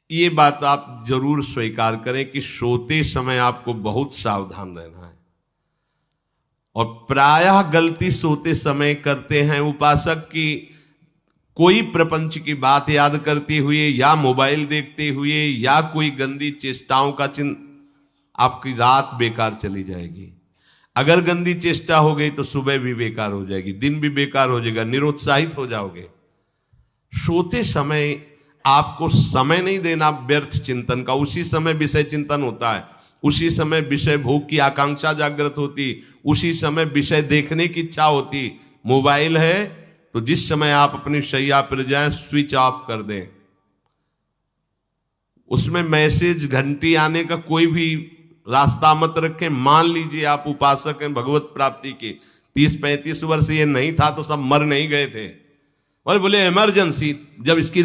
ये बात आप जरूर स्वीकार करें कि सोते समय आपको बहुत सावधान रहना है। और प्रायः गलती सोते समय करते हैं उपासक की, कोई प्रपंच की बात याद करते हुए या मोबाइल देखते हुए या कोई गंदी चेष्टाओं का आपकी रात बेकार चली जाएगी। अगर गंदी चेष्टा हो गई तो सुबह भी बेकार हो जाएगी, दिन भी बेकार हो जाएगा, निरुत्साहित हो जाओगे। सोते समय आपको समय नहीं देना व्यर्थ चिंतन का। उसी समय विषय चिंतन होता है, उसी समय विषय भोग की आकांक्षा जागृत होती, उसी समय विषय देखने की इच्छा होती। मोबाइल है तो जिस समय आप अपनी शैया पर जाएं स्विच ऑफ कर दें। उसमें मैसेज घंटी आने का कोई भी रास्ता मत रखें। मान लीजिए आप उपासक हैं भगवत प्राप्ति के, 30-35 वर्ष ये नहीं था तो सब मर नहीं गए थे। और बोले इमरजेंसी, जब इसकी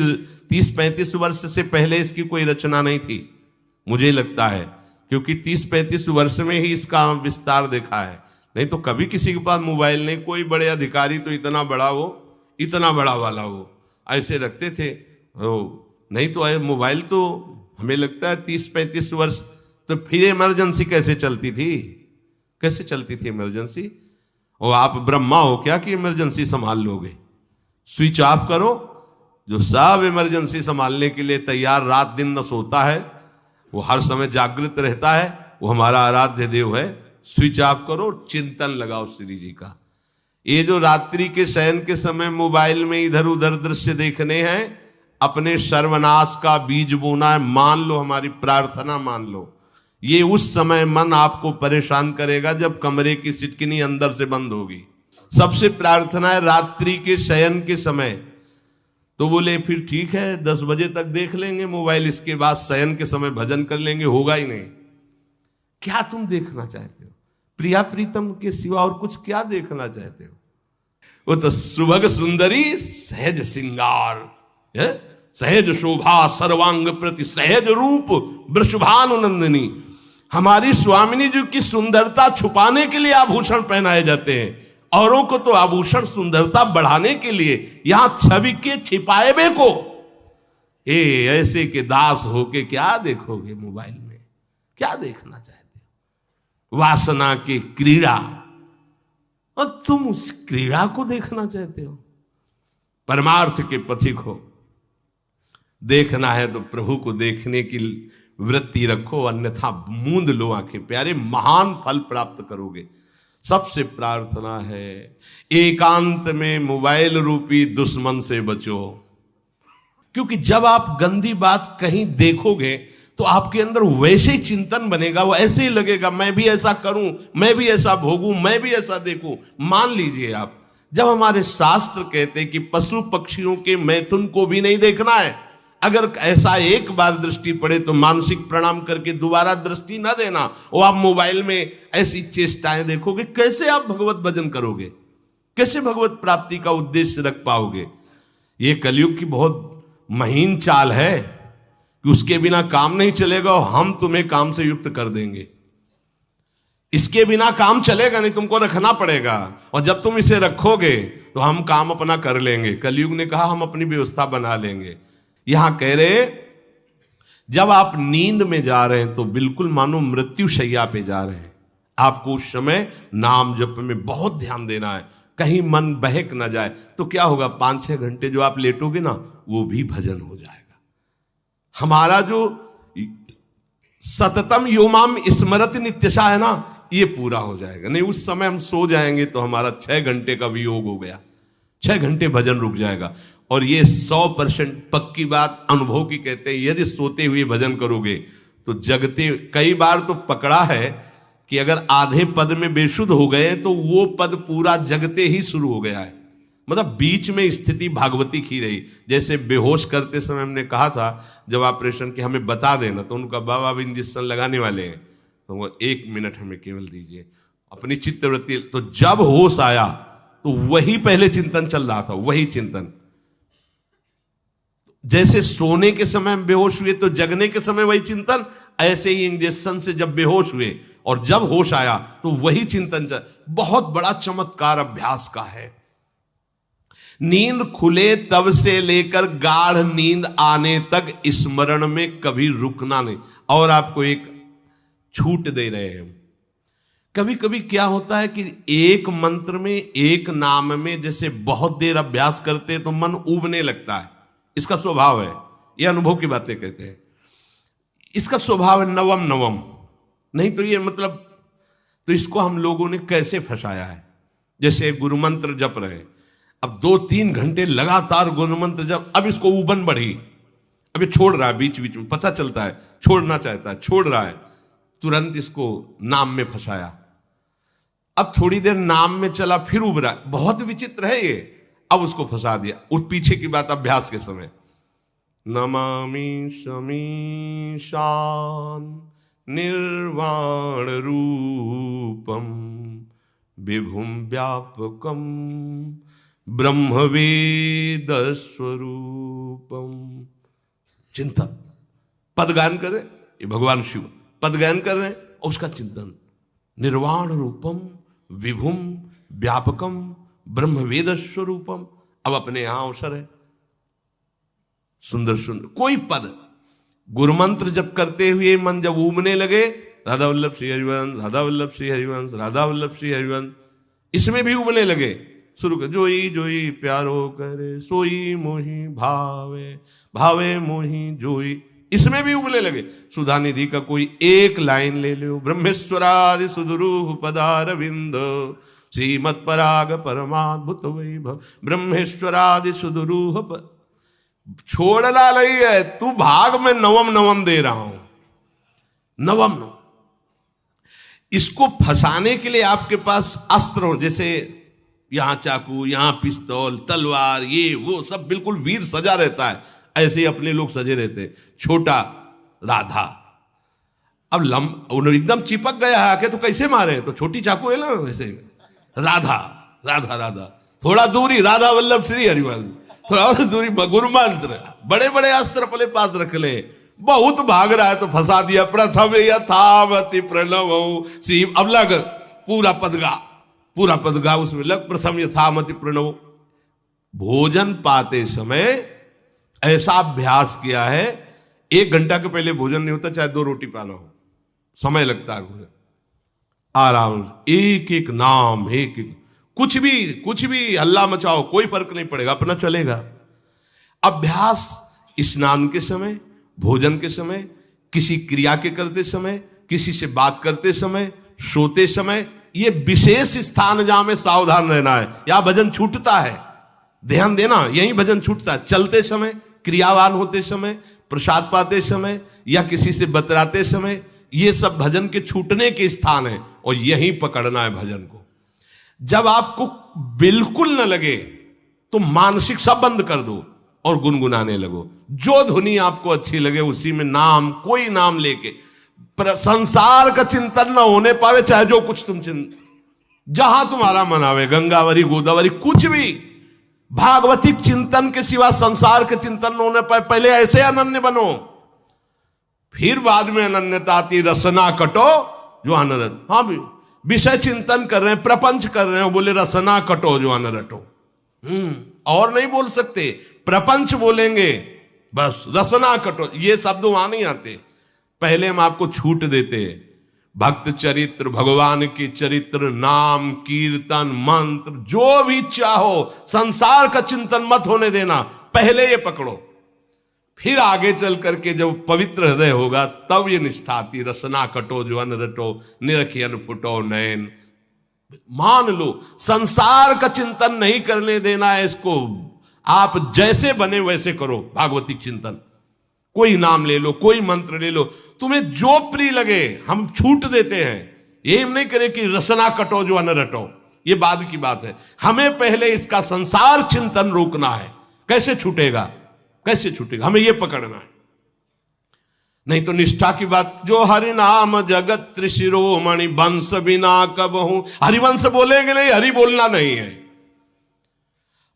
30-35 वर्ष से पहले इसकी कोई रचना नहीं थी, मुझे लगता है, क्योंकि 30-35 वर्ष में ही इसका विस्तार देखा है। नहीं तो कभी किसी के पास मोबाइल नहीं। कोई बड़े अधिकारी तो इतना बड़ा वो, इतना बड़ा वाला वो ऐसे रखते थे। नहीं तो मोबाइल तो हमें लगता है 30-35 वर्ष। तो फिर इमरजेंसी कैसे चलती थी? कैसे चलती थी इमरजेंसी? और आप ब्रह्मा हो क्या कि इमरजेंसी संभाल लोगे? स्विच ऑफ करो। जो सब इमरजेंसी संभालने के लिए तैयार, रात दिन न सोता है, वो हर समय जागृत रहता है, वो हमारा आराध्य देव है। स्विच ऑफ करो, चिंतन लगाओ श्री जी का। ये जो रात्रि के शयन के समय मोबाइल में इधर उधर दृश्य देखने हैं, अपने सर्वनाश का बीज बोना है। मान लो, हमारी प्रार्थना मान लो, ये उस समय मन आपको परेशान करेगा जब कमरे की सिटकिनी अंदर से बंद होगी। सबसे प्रार्थना है रात्रि के शयन के समय। तो बोले फिर ठीक है 10 बजे तक देख लेंगे मोबाइल, इसके बाद शयन के समय भजन कर लेंगे। होगा ही नहीं। क्या तुम देखना चाहते हो? प्रिया प्रीतम के सिवा और कुछ क्या देखना चाहते हो? वो तो सुभग सुंदरी सहज सिंगार, सहज शोभा सर्वांग प्रति सहज रूप वृषभानुनंदिनी। हमारी स्वामिनी जी की सुंदरता छुपाने के लिए आभूषण पहनाए जाते हैं, औरों को तो आभूषण सुंदरता बढ़ाने के लिए। यहां छवि के छिपाए को ऐसे के दास होके क्या देखोगे मोबाइल में? क्या देखना चाहते हो? वासना की क्रीड़ा, और तुम उस क्रीड़ा को देखना चाहते हो? परमार्थ के पथिक हो। देखना है तो प्रभु को देखने की वृत्ति रखो, अन्यथा मूंद लो आंखें। प्यारे, महान फल प्राप्त करोगे। सबसे प्रार्थना है एकांत में मोबाइल रूपी दुश्मन से बचो। क्योंकि जब आप गंदी बात कहीं देखोगे तो आपके अंदर वैसे ही चिंतन बनेगा, वो ऐसे ही लगेगा मैं भी ऐसा करूं, मैं भी ऐसा भोगूं, मैं भी ऐसा देखूं। मान लीजिए आप, जब हमारे शास्त्र कहते हैं कि पशु पक्षियों के मैथुन को भी नहीं देखना है, अगर ऐसा एक बार दृष्टि पड़े तो मानसिक प्रणाम करके दोबारा दृष्टि ना देना। और आप मोबाइल में ऐसी चेष्टाएं देखोगे, कैसे आप भगवत भजन करोगे? कैसे भगवत प्राप्ति का उद्देश्य रख पाओगे? ये कलयुग की बहुत महीन चाल है कि उसके बिना काम नहीं चलेगा और हम तुम्हें काम से युक्त कर देंगे। इसके बिना काम चलेगा नहीं, तुमको रखना पड़ेगा। और जब तुम इसे रखोगे तो हम काम अपना कर लेंगे। कलयुग ने कहा हम अपनी व्यवस्था बना लेंगे। यहां कह रहे जब आप नींद में जा रहे हैं तो बिल्कुल मानो मृत्यु शैया पे जा रहे हैं। आपको उस समय नाम जप में बहुत ध्यान देना है, कहीं मन बहक ना जाए। तो क्या होगा, 5-6 घंटे जो आप लेटोगे ना, वो भी भजन हो जाएगा। हमारा जो सततम योमाम स्मरति नित्यशा है ना, ये पूरा हो जाएगा। नहीं उस समय हम सो जाएंगे तो हमारा 6 घंटे का भी योग हो गया, 6 घंटे भजन रुक जाएगा। और ये 100% पक्की बात अनुभव की कहते हैं। यदि सोते हुए भजन करोगे तो जगते, कई बार तो पकड़ा है कि अगर आधे पद में बेशुद्ध हो गए तो वो पद पूरा जगते ही शुरू हो गया है। मतलब बीच में स्थिति भागवती की रही। जैसे बेहोश करते समय हमने कहा था जब ऑपरेशन के हमें बता देना, तो उनका बाबा अब इंजेक्शन लगाने वाले हैं तो वो 1 मिनट हमें केवल दीजिए, अपनी चित्तवृत्ति। तो जब होश आया तो वही पहले चिंतन चल रहा था, वही चिंतन। जैसे सोने के समय बेहोश हुए तो जगने के समय वही चिंतन, ऐसे ही इंजेक्शन से जब बेहोश हुए और जब होश आया तो वही चिंतन चल। बहुत बड़ा चमत्कार अभ्यास का है। नींद खुले तब से लेकर गाढ़ नींद आने तक स्मरण में कभी रुकना नहीं। और आपको एक छूट दे रहे हैं। कभी कभी क्या होता है कि एक मंत्र में, एक नाम में जैसे बहुत देर अभ्यास करते हैं तो मन उबने लगता है। इसका स्वभाव है, ये अनुभव की बातें कहते हैं। इसका स्वभाव है नवम नवम, नहीं तो ये मतलब, तो इसको हम लोगों ने कैसे फंसाया है। जैसे गुरु मंत्र जप रहे, अब 2-3 घंटे लगातार गुरु मंत्र जप, अब इसको उबन बढ़ी, अब ये छोड़ रहा है, बीच बीच में पता चलता है छोड़ना चाहता है, छोड़ रहा है, तुरंत इसको नाम में फंसाया। अब थोड़ी देर नाम में चला, फिर उभरा, बहुत विचित्र है ये, अब उसको फंसा दिया। उस पीछे की बात अभ्यास के समय, नमामि समीशान निर्वाण रूपम विभुम व्यापकम ब्रह्मवेद स्वरूपम। चिंतन, पदगान कर रहे, ये भगवान शिव पदगान कर रहे हैं, और उसका चिंतन, निर्वाण रूपम विभुम व्यापकम ब्रह्मवेद स्वरूपम। अब अपने यहां अवसर है, सुंदर सुंदर कोई पद गुरु मंत्र जब करते हुए मन जब उमने लगे, राधा वल्लभ श्री हरिवंश, राधा वल्लभ श्री हरिवंश, राधा वल्लभ श्री हरिवंश, इसमें भी उमने लगे, शुरू कर, जोई जोई प्यारो करे सोई मोही भावे, भावे मोही जोई, इसमें भी उबले लगे। सुधा निधि का कोई एक लाइन ले लो, ब्रह्मेश्वरादि सुदुरूह पदारविंद श्रीमत् पराग परमाद्भुत वैभव, ब्रह्मेश्वरादि सुदुरूह छोड़ना नहीं है, तू भाग में नवम नवम दे रहा हूं, नवम नवम। इसको फंसाने के लिए आपके पास अस्त्र हो, जैसे यहां चाकू, यहां पिस्तौल, तलवार, ये वो सब बिल्कुल वीर सजा रहता है, ऐसे ही अपने लोग सजे रहते। छोटा राधा, अब एकदम चिपक गया है आके, तो कैसे मारे, तो छोटी चाकू है ना, वैसे राधा राधा राधा, थोड़ा दूरी राधा वल्लभ श्री हरिवंश, थोड़ा और दूरी गुरु मंत्र, बड़े बड़े अस्त्र अपने पास रख ले, बहुत भाग रहा है तो फंसा दिया। प्रथम यथावति प्रणव श्री, अब लग पूरा पदगा, पूरा पदगा उसमें लग, प्रथम यथामति प्रणव। भोजन पाते समय ऐसा अभ्यास किया है, 1 घंटा के पहले भोजन नहीं होता, चाहे 2 रोटी पाना हो, समय लगता है भोजन, आराम से एक एक नाम, एक एक, कुछ भी हल्ला मचाओ, कोई फर्क नहीं पड़ेगा, अपना चलेगा। अभ्यास स्नान के समय, भोजन के समय, किसी क्रिया के करते समय, किसी से बात करते समय, सोते समय, ये विशेष स्थान जहां में सावधान रहना है। यहां भजन छूटता है, ध्यान देना, यही भजन छूटता है। चलते समय, क्रियावान होते समय, प्रसाद पाते समय, या किसी से बतराते समय, ये सब भजन के छूटने के स्थान है, और यहीं पकड़ना है भजन को। जब आपको बिल्कुल न लगे तो मानसिक सब बंद कर दो और गुनगुनाने लगो, जो धुनी आपको अच्छी लगे उसी में नाम, कोई नाम लेके, संसार का चिंतन न होने पावे, चाहे जो कुछ तुम जहां तुम्हारा मन आवे, गंगावरी गोदावरी, कुछ भी, भागवतिक चिंतन के सिवा संसार के चिंतन न होने पाए। पहले ऐसे अनन्य बनो, फिर बाद में अनन्यता आती, रसना कटो जो अनरट। हाँ भी विषय चिंतन कर रहे हैं, प्रपंच कर रहे हैं, बोले रसना कटो जो अनरटो, और नहीं बोल सकते, प्रपंच बोलेंगे बस, रसना कटो, ये शब्द वहां नहीं आते। पहले हम आपको छूट देते, भक्त चरित्र, भगवान की चरित्र, नाम, कीर्तन, मंत्र, जो भी चाहो, संसार का चिंतन मत होने देना, पहले ये पकड़ो, फिर आगे चल करके जब पवित्र हृदय होगा तब ये निष्ठा आती, रसना कटो जो अन रटो, निरखियन फुटो नयन। मान लो संसार का चिंतन नहीं करने देना है इसको, आप जैसे बने वैसे करो भागवतिक चिंतन, कोई नाम ले लो, कोई मंत्र ले लो, तुम्हें जो प्रिय लगे, हम छूट देते हैं। ये नहीं करे कि रसना कटो जो अन रटो, ये बाद की बात है, हमें पहले इसका संसार चिंतन रोकना है। कैसे छूटेगा, कैसे छूटेगा, हमें यह पकड़ना है, नहीं तो निष्ठा की बात। जो हरि नाम जगत त्रिशिरोमणि वंश बिना कब हूं, हरिवंश बोलेंगे नहीं, हरि बोलना नहीं है,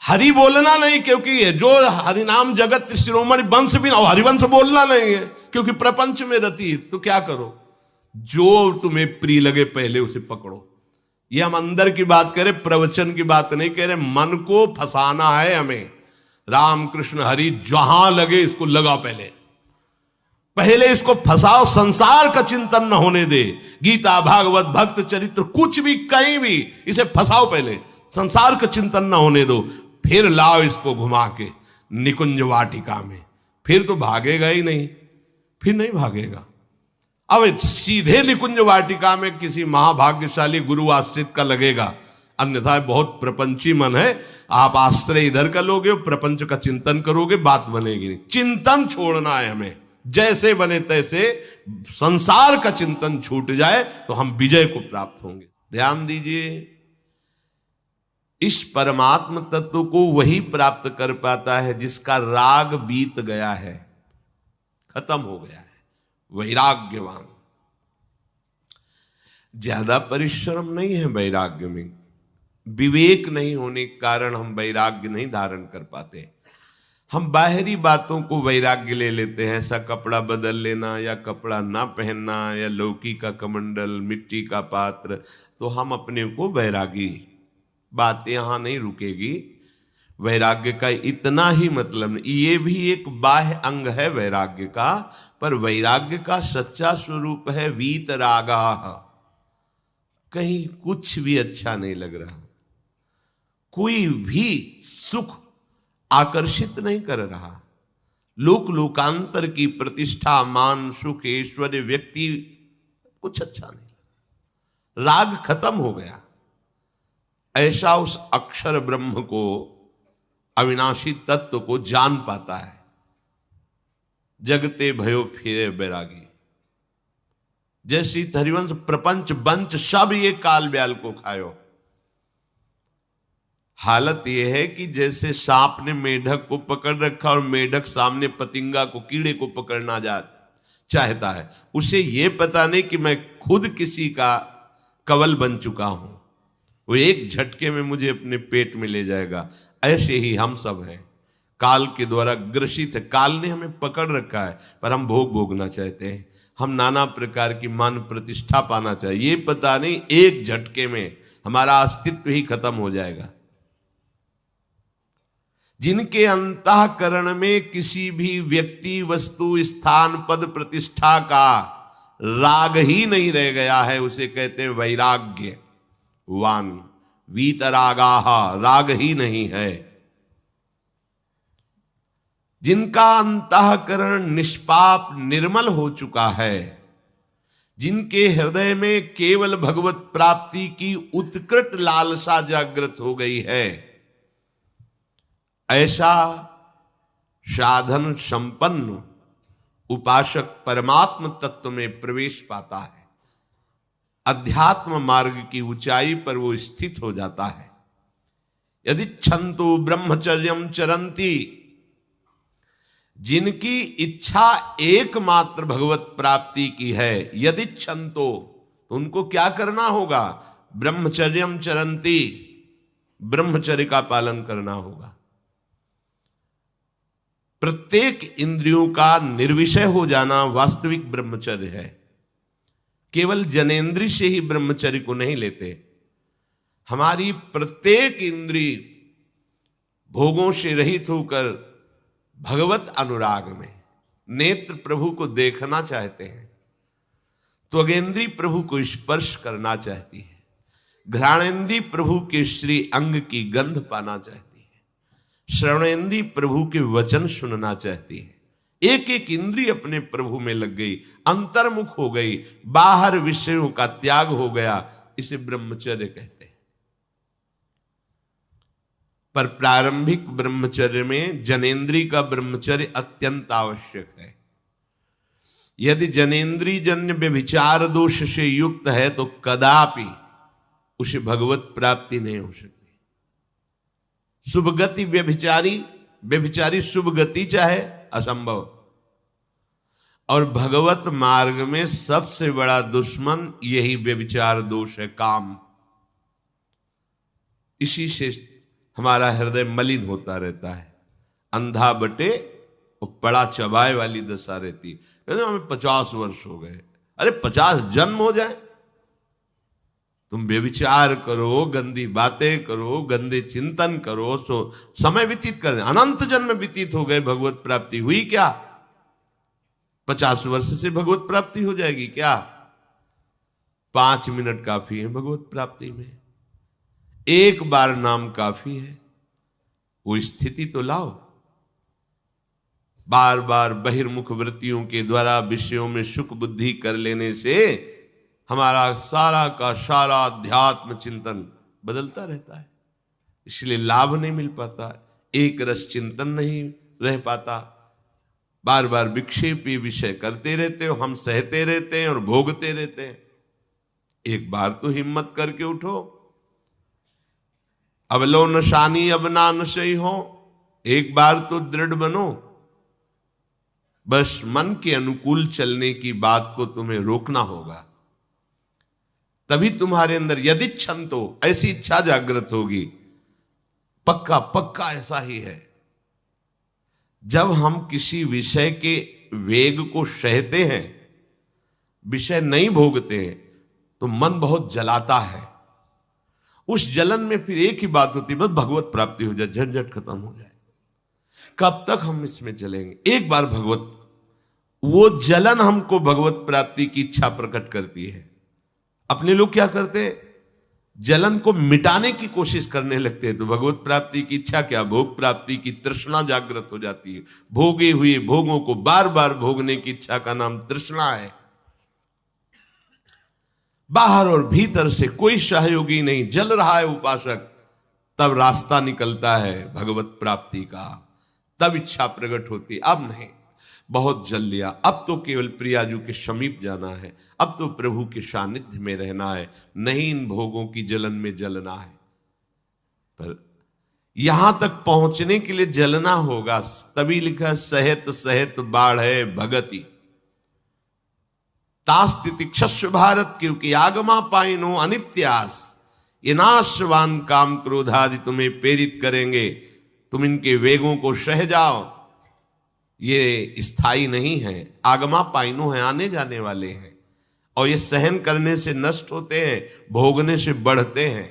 हरि बोलना नहीं, क्योंकि जो हरिनाम जगत शिरोमणि वंश बिना, और हरिवंश बोलना नहीं है क्योंकि प्रपंच में रति। तो क्या करो, जो तुम्हें प्रिय लगे पहले उसे पकड़ो, ये हम अंदर की बात करें, प्रवचन की बात नहीं कह रहे। मन को फंसाना है हमें। राम कृष्ण हरि जहां लगे इसको लगाओ, पहले इसको फंसाओ, संसार का चिंतन न होने दे। गीता भागवत भक्त चरित्र कुछ भी कहीं भी इसे फंसाओ, पहले संसार का चिंतन न होने दो, फिर लाओ इसको घुमा के निकुंज वाटिका में। फिर तो भागेगा ही नहीं, फिर नहीं भागेगा। अब सीधे निकुंज वाटिका में किसी महाभाग्यशाली गुरु आश्रित का लगेगा, अन्यथा बहुत प्रपंची मन है। आप आश्रय इधर का लोगे, प्रपंच का चिंतन करोगे, बात बनेगी नहीं। चिंतन छोड़ना है हमें, जैसे बने तैसे संसार का चिंतन छूट जाए तो हम विजय को प्राप्त होंगे। ध्यान दीजिए, इस परमात्म तत्व को वही प्राप्त कर पाता है जिसका राग बीत गया है, खत्म हो गया है, वैराग्यवान। ज्यादा परिश्रम नहीं है वैराग्य में, विवेक नहीं होने के कारण हम वैराग्य नहीं धारण कर पाते। हम बाहरी बातों को वैराग्य ले लेते हैं, ऐसा कपड़ा बदल लेना या कपड़ा ना पहनना या लौकी का कमंडल, मिट्टी का पात्र, तो हम अपने को वैरागी। बात यहां नहीं रुकेगी। वैराग्य का इतना ही मतलब नहीं, ये भी एक बाह्य अंग है वैराग्य का, पर वैराग्य का सच्चा स्वरूप है वीतरागा। कहीं कुछ भी अच्छा नहीं लग रहा, कोई भी सुख आकर्षित नहीं कर रहा, लोक लोकांतर की प्रतिष्ठा, मान, सुख, ऐश्वर्य, व्यक्ति, कुछ अच्छा नहीं। राग खत्म हो गया। ऐसा उस अक्षर ब्रह्म को, अविनाशी तत्व को जान पाता है। जगते भयो फिरे बैरागी। जैसी हरिवंश प्रपंच बंच सब ये काल ब्याल को खायो। हालत यह है कि जैसे सांप ने मेढक को पकड़ रखा और मेढक सामने पतिंगा को, कीड़े को पकड़ना चाहता है। उसे यह पता नहीं कि मैं खुद किसी का कवल बन चुका हूं, वो एक झटके में मुझे अपने पेट में ले जाएगा। ऐसे ही हम सब हैं, काल के द्वारा ग्रसित है। काल ने हमें पकड़ रखा है, पर हम भोग भोगना चाहते हैं। हम नाना प्रकार की मान प्रतिष्ठा पाना चाहिए, ये पता नहीं एक झटके में हमारा अस्तित्व ही खत्म हो जाएगा। जिनके अंतःकरण में किसी भी व्यक्ति, वस्तु, स्थान, पद, प्रतिष्ठा का राग ही नहीं रह गया है, उसे कहते हैं वैराग्य वान। वीतरागाह, राग ही नहीं है। जिनका अंतःकरण निष्पाप निर्मल हो चुका है, जिनके हृदय में केवल भगवत प्राप्ति की उत्कट लालसा जागृत हो गई है, ऐसा साधन संपन्न उपासक परमात्म तत्व में प्रवेश पाता है। अध्यात्म मार्ग की ऊंचाई पर वो स्थित हो जाता है। यदि छंतु ब्रह्मचर्यम चरंती, जिनकी इच्छा एकमात्र भगवत प्राप्ति की है, यदि छंतो, तो उनको क्या करना होगा? ब्रह्मचर्यम चरंती, ब्रह्मचर्य का पालन करना होगा। प्रत्येक इंद्रियों का निर्विषय हो जाना वास्तविक ब्रह्मचर्य है। केवल जनेंद्रिय से ही ब्रह्मचर्य को नहीं लेते। हमारी प्रत्येक इंद्रिय भोगों से रहित होकर भगवत अनुराग में, नेत्र प्रभु को देखना चाहते हैं, त्वगेंद्री प्रभु को स्पर्श करना चाहती है, घ्राणेंद्री प्रभु के श्री अंग की गंध पाना चाहती है, श्रवणेंद्री प्रभु के वचन सुनना चाहती है। एक एक इंद्रिय अपने प्रभु में लग गई, अंतर्मुख हो गई, बाहर विषयों का त्याग हो गया। इसे ब्रह्मचर्य कहते हैं। पर प्रारंभिक ब्रह्मचर्य में जनेंद्रिय का ब्रह्मचर्य अत्यंत आवश्यक है। यदि जनेंद्रिय जन्य व्यभिचार दोष से युक्त है तो कदापि उसे भगवत प्राप्ति नहीं हो सकती। शुभ गति व्यभिचारी शुभ गति चाहे, असंभव। और भगवत मार्ग में सबसे बड़ा दुश्मन यही व्यभिचार दोष है, काम। इसी से हमारा हृदय मलिन होता रहता है, अंधा बटे और पड़ा चबाए वाली दशा रहती है। कहते हमें 50 वर्ष हो गए। अरे 50 जन्म हो जाए तुम व्यभिचार करो, गंदी बातें करो, गंदे चिंतन करो, सो समय व्यतीत कर, अनंत जन्म व्यतीत हो गए, भगवत प्राप्ति हुई क्या? 50 वर्ष से भगवत प्राप्ति हो जाएगी क्या? 5 मिनट काफी है भगवत प्राप्ति में, एक बार नाम काफी है। वो स्थिति तो लाओ। बार बार बहिर्मुख वृत्तियों के द्वारा विषयों में सुख बुद्धि कर लेने से हमारा सारा का सारा अध्यात्म चिंतन बदलता रहता है, इसलिए लाभ नहीं मिल पाता, एक रस चिंतन नहीं रह पाता। बार बार विक्षेपी विषय करते रहते हो, हम सहते रहते हैं और भोगते रहते हैं। एक बार तो हिम्मत करके उठो, अब लो नशानी अब ना नशई हो, एक बार तो दृढ़ बनो। बस मन के अनुकूल चलने की बात को तुम्हें रोकना होगा, तभी तुम्हारे अंदर यदि क्षंतो, ऐसी इच्छा जागृत होगी। पक्का पक्का ऐसा ही है, जब हम किसी विषय के वेग को सहते हैं, विषय नहीं भोगते हैं, तो मन बहुत जलाता है। उस जलन में फिर एक ही बात होती है, बस भगवत प्राप्ति हो जाए, झंझट खत्म हो जाए। कब तक हम इसमें चलेंगे? एक बार भगवत, वो जलन हमको भगवत प्राप्ति की इच्छा प्रकट करती है। अपने लोग क्या करते हैं, जलन को मिटाने की कोशिश करने लगते हैं, तो भगवत प्राप्ति की इच्छा क्या, भोग प्राप्ति की तृष्णा जागृत हो जाती है। भोगे हुए भोगों को बार बार भोगने की इच्छा का नाम तृष्णा है। बाहर और भीतर से कोई सहयोगी नहीं, जल रहा है उपासक, तब रास्ता निकलता है भगवत प्राप्ति का, तब इच्छा प्रकट होती। अब नहीं, बहुत जल लिया, अब तो केवल प्रियाजू के समीप जाना है, अब तो प्रभु के सानिध्य में रहना है, नहीं इन भोगों की जलन में जलना है। पर यहां तक पहुंचने के लिए जलना होगा, तभी लिखा सहित सहित बाढ़ है भगति तास्तिति क्षस्व भारत, क्योंकि आगमा पाइनो अनित्यास, ये नाशवान काम क्रोध आदि तुम्हें प्रेरित करेंगे, तुम इनके वेगों को सह जाओ। ये स्थायी नहीं है, आगमा पाइनो है, आने जाने वाले हैं, और ये सहन करने से नष्ट होते हैं, भोगने से बढ़ते हैं।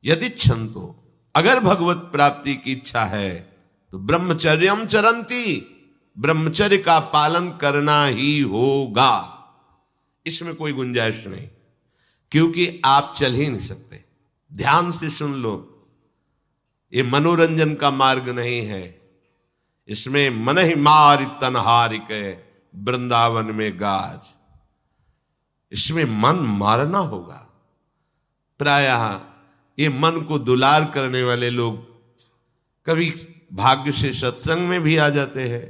यदि क्षंतो, अगर भगवत प्राप्ति की इच्छा है तो ब्रह्मचर्यम चरंती, ब्रह्मचर्य का पालन करना ही होगा, इसमें कोई गुंजाइश नहीं, क्योंकि आप चल ही नहीं सकते। ध्यान से सुन लो, ये मनोरंजन का मार्ग नहीं है, इसमें मन ही मार तनहारिक वृंदावन में गाज, इसमें मन मारना होगा। प्रायः ये मन को दुलार करने वाले लोग कभी भाग्य से सत्संग में भी आ जाते हैं,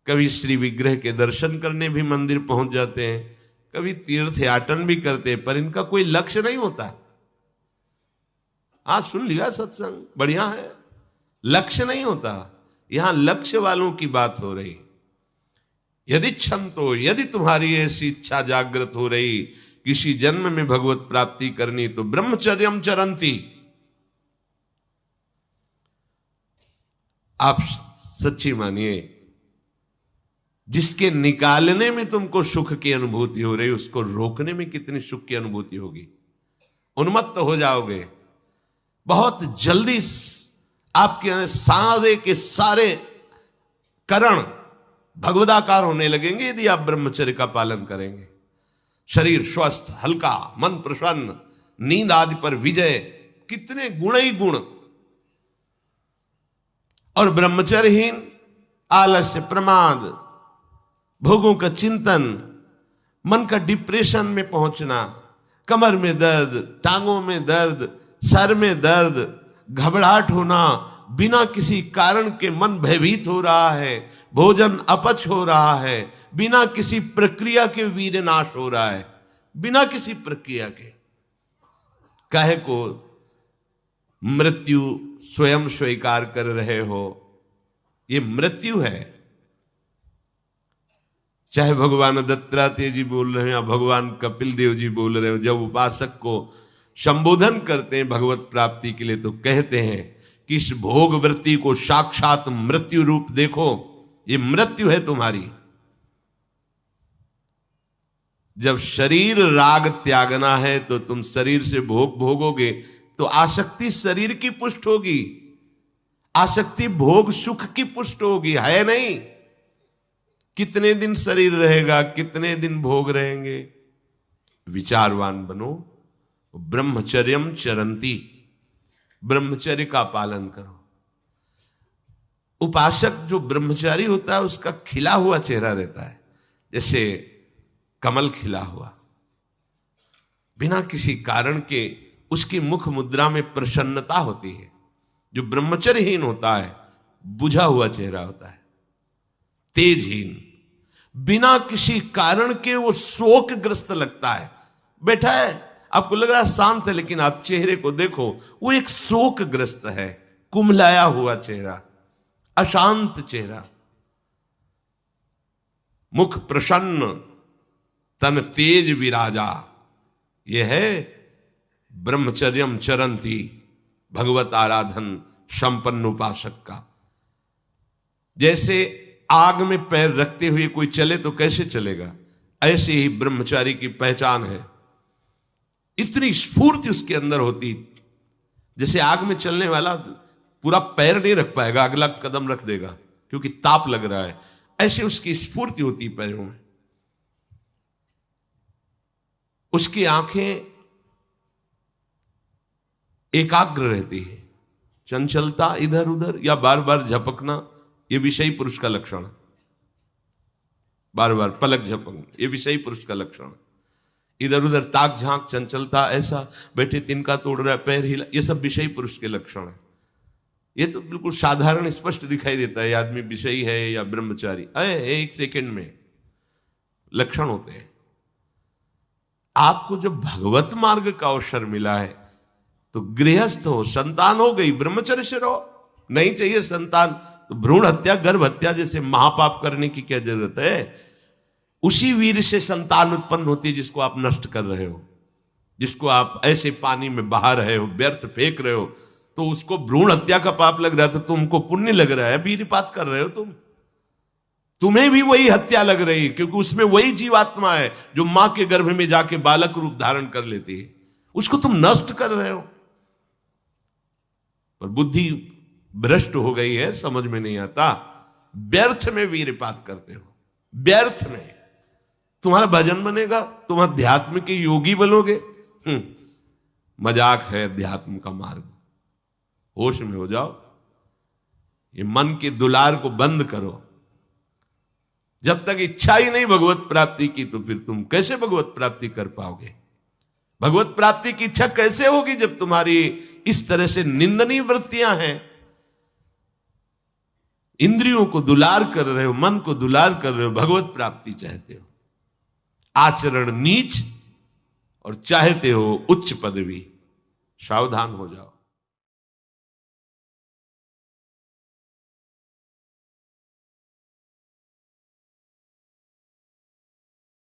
कभी श्री विग्रह के दर्शन करने भी मंदिर पहुंच जाते हैं, कभी तीर्थ याटन भी करते हैं, पर इनका कोई लक्ष्य नहीं होता। आज सुन लिया सत्संग, बढ़िया है, लक्ष्य नहीं होता। यहां लक्ष्य वालों की बात हो रही। यदि क्षंतो, यदि तुम्हारी ऐसी इच्छा जागृत हो रही किसी जन्म में भगवत प्राप्ति करनी, तो ब्रह्मचर्यम चरंती, आप सच्ची मानिए, जिसके निकालने में तुमको सुख की अनुभूति हो रही, उसको रोकने में कितनी सुख की अनुभूति होगी। उन्मत्त हो जाओगे, बहुत जल्दी आपके सारे के सारे करण भगवदाकार होने लगेंगे यदि आप ब्रह्मचर्य का पालन करेंगे। शरीर स्वस्थ, हल्का, मन प्रसन्न, नींद आदि पर विजय, कितने गुण ही गुण। और ब्रह्मचर्यहीन आलस्य, प्रमाद, भोगों का चिंतन, मन का डिप्रेशन में पहुंचना, कमर में दर्द, टांगों में दर्द, सर में दर्द, घबराहट होना, बिना किसी कारण के मन भयभीत हो रहा है, भोजन अपच हो रहा है, बिना किसी प्रक्रिया के वीरनाश हो रहा है, बिना किसी प्रक्रिया के। काहे को मृत्यु स्वयं स्वीकार कर रहे हो, ये मृत्यु है। चाहे भगवान दत्तात्रेय जी बोल रहे हैं या भगवान कपिल देव जी बोल रहे हो, जब उपासक को संबोधन करते हैं भगवत प्राप्ति के लिए, तो कहते हैं कि इस भोग वृत्ति को साक्षात मृत्यु रूप देखो, ये मृत्यु है तुम्हारी। जब शरीर राग त्यागना है तो तुम शरीर से भोग भोगोगे तो आसक्ति शरीर की पुष्ट होगी, आसक्ति भोग सुख की पुष्ट होगी, है नहीं। कितने दिन शरीर रहेगा, कितने दिन भोग रहेंगे। विचारवान बनो, ब्रह्मचर्यम चरंती, ब्रह्मचर्य का पालन करो। उपासक जो ब्रह्मचारी होता है उसका खिला हुआ चेहरा रहता है, जैसे कमल खिला हुआ, बिना किसी कारण के उसकी मुख मुद्रा में प्रसन्नता होती है। जो ब्रह्मचर्यहीन होता है बुझा हुआ चेहरा होता है, तेजहीन, बिना किसी कारण के वो शोकग्रस्त लगता है। बैठा है, आपको लग रहा है शांत है, लेकिन आप चेहरे को देखो, वो एक शोकग्रस्त है, कुम्हलाया हुआ चेहरा, अशांत चेहरा। मुख प्रसन्न, तन तेज विराजा, यह है ब्रह्मचर्यम चरंती, भगवत आराधन संपन्न उपासक का। जैसे आग में पैर रखते हुए कोई चले तो कैसे चलेगा, ऐसे ही ब्रह्मचारी की पहचान है। इतनी स्फूर्ति उसके अंदर होती, जैसे आग में चलने वाला पूरा पैर नहीं रख पाएगा, अगला कदम रख देगा क्योंकि ताप लग रहा है, ऐसे उसकी स्फूर्ति होती पैरों में। उसकी आंखें एकाग्र रहती है, चंचलता इधर उधर या बार बार झपकना यह विषयी पुरुष का लक्षण है। बार बार पलक झपकना यह विषयी पुरुष का लक्षण है। इधर उधर ताक झांक, चंचलता, ऐसा बैठे तिनका तोड़ रहा है, पैर हिला, ये सब विषयी पुरुष के लक्षण है। ये तो बिल्कुल साधारण स्पष्ट दिखाई देता है आदमी विषयी है या ब्रह्मचारी, एक सेकंड में लक्षण होते हैं। आपको जब भगवत मार्ग का अवसर मिला है तो गृहस्थ हो, संतान हो गई, ब्रह्मचर्य से रहो। नहीं चाहिए संतान तो भ्रूण हत्या, गर्भ हत्या जैसे महापाप करने की क्या जरूरत है। उसी वीर से संतान उत्पन्न होती है जिसको आप नष्ट कर रहे हो, जिसको आप ऐसे पानी में बहा रहे हो, व्यर्थ फेंक रहे हो, तो उसको भ्रूण हत्या का पाप लग रहा है, तो तुमको पुण्य लग रहा है, वीरपात कर रहे हो तुम्हें भी वही हत्या लग रही है, क्योंकि उसमें वही जीवात्मा है जो मां के गर्भ में जाके बालक रूप धारण कर लेती है, उसको तुम नष्ट कर रहे हो। पर बुद्धि भ्रष्ट हो गई है, समझ में नहीं आता, व्यर्थ में वीरपात करते हो, व्यर्थ में। तुम्हारा भजन बनेगा, तुम अध्यात्म के योगी बनोगे, मजाक है अध्यात्म का मार्ग। होश में हो जाओ, ये मन के दुलार को बंद करो। जब तक इच्छा ही नहीं भगवत प्राप्ति की तो फिर तुम कैसे भगवत प्राप्ति कर पाओगे। भगवत प्राप्ति की इच्छा कैसे होगी जब तुम्हारी इस तरह से निंदनीय वृत्तियां हैं। इंद्रियों को दुलार कर रहे हो, मन को दुलार कर रहे हो, भगवत प्राप्ति चाहते हो, आचरण नीच और चाहते हो उच्च पदवी। सावधान हो जाओ।